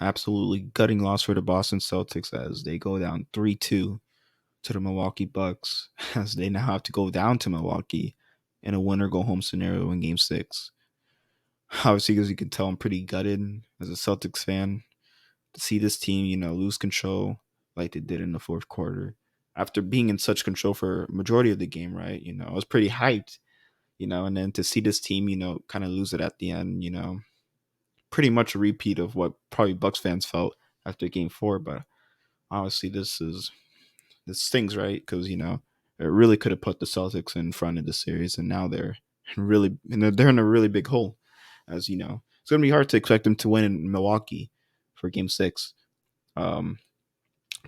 absolutely gutting loss for the Boston Celtics as they go down 3-2 to the Milwaukee Bucks as they now have to go down to Milwaukee in a winner go home scenario in game 6. Obviously, as you can tell, I'm pretty gutted as a Celtics fan to see this team, lose control like they did in the fourth quarter. After being in such control for a majority of the game, right? I was pretty hyped, and then to see this team, kind of lose it at the end, pretty much a repeat of what probably Bucks fans felt after game 4. But honestly, this stings, right? Because it really could have put the Celtics in front of the series, and now they're in a really big hole. As it's gonna be hard to expect them to win in Milwaukee for Game 6. Um,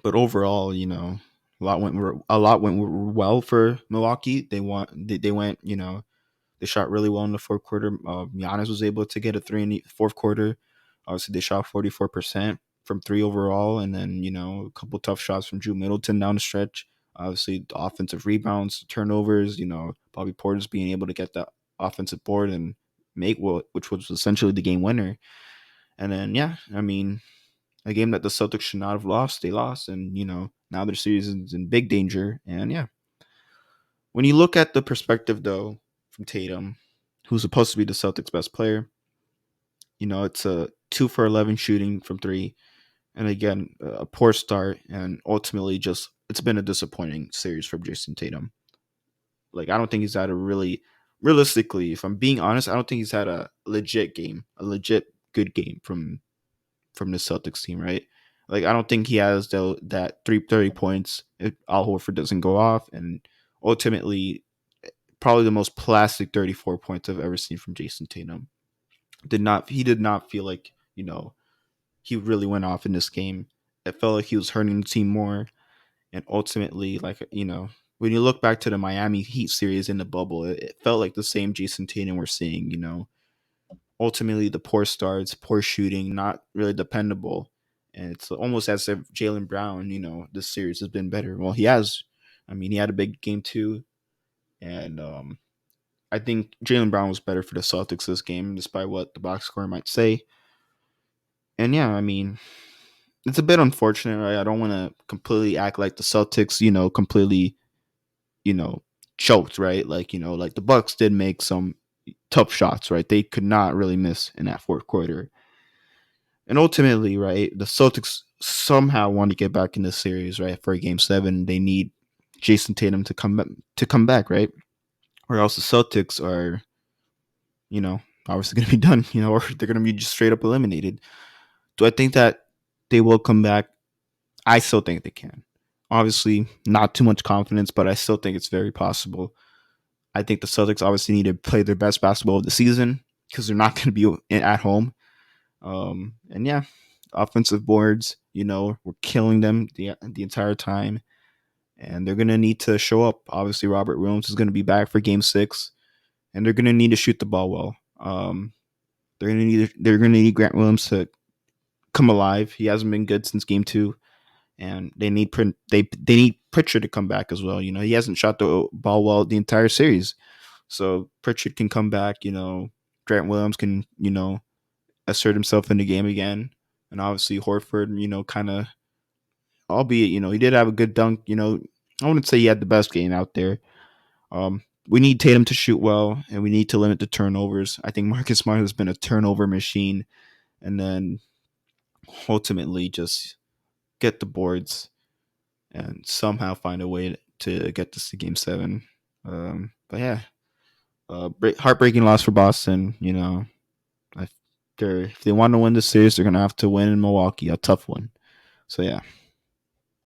but overall, a lot went well for Milwaukee. They went, they shot really well in the fourth quarter. Giannis was able to get a three in the fourth quarter. Obviously, they shot 44% from three overall, and then a couple tough shots from Drew Middleton down the stretch. Obviously, the offensive rebounds, turnovers. Bobby Porter's being able to get that offensive board and make which was essentially the game winner. And then yeah, I mean, a game that the Celtics should not have lost, they lost, and now their series is in big danger. And yeah, when you look at the perspective though from Tatum, who's supposed to be the Celtics' best player, it's a 2 for 11 shooting from three, and again a poor start, and ultimately just it's been a disappointing series from Jason Tatum. Like I don't think he's had a really realistically, if I'm being honest, I don't think he's had a legit game, a legit good game from the Celtics team, right? Like I don't think he has that 330 points if Al Horford doesn't go off, and ultimately probably the most plastic 34 points I've ever seen from Jason Tatum. Did not feel like he really went off in this game. It felt like he was hurting the team more, and ultimately, like when you look back to the Miami Heat series in the bubble, it felt like the same Jason Tatum we're seeing. Ultimately the poor starts, poor shooting, not really dependable. And it's almost as if Jalen Brown, this series has been better. Well, he has. I mean, he had a big game too. And I think Jalen Brown was better for the Celtics this game, despite what the box score might say. And yeah, I mean, it's a bit unfortunate, right? I don't want to completely act like the Celtics, completely, you know, choked, right? Like, like the Bucks did make some tough shots, right? They could not really miss in that fourth quarter. And ultimately, right, the Celtics somehow want to get back in the series, right? For game 7, they need Jason Tatum to come back, right? Or else the Celtics are, you know, obviously going to be done, or they're going to be just straight up eliminated. Do I think that they will come back? I still think they can. Obviously, not too much confidence, but I still think it's very possible. I think the Celtics obviously need to play their best basketball of the season because they're not going to be at home. And yeah, offensive boards, we're killing them the entire time, and they're gonna need to show up. Obviously, Robert Williams is gonna be back for Game 6, and they're gonna need to shoot the ball well. They're gonna need Grant Williams to come alive. He hasn't been good since Game 2, and they need Pritchard to come back as well. He hasn't shot the ball well the entire series, so Pritchard can come back. Grant Williams can assert himself in the game again. And obviously Horford, kind of, albeit, he did have a good dunk. I wouldn't say he had the best game out there. We need Tatum to shoot well, and we need to limit the turnovers. I think Marcus Smart has been a turnover machine, and then ultimately just get the boards and somehow find a way to get this to Game 7. But yeah, heartbreaking loss for Boston. If they want to win the series, they're gonna have to win in Milwaukee, a tough one. So yeah.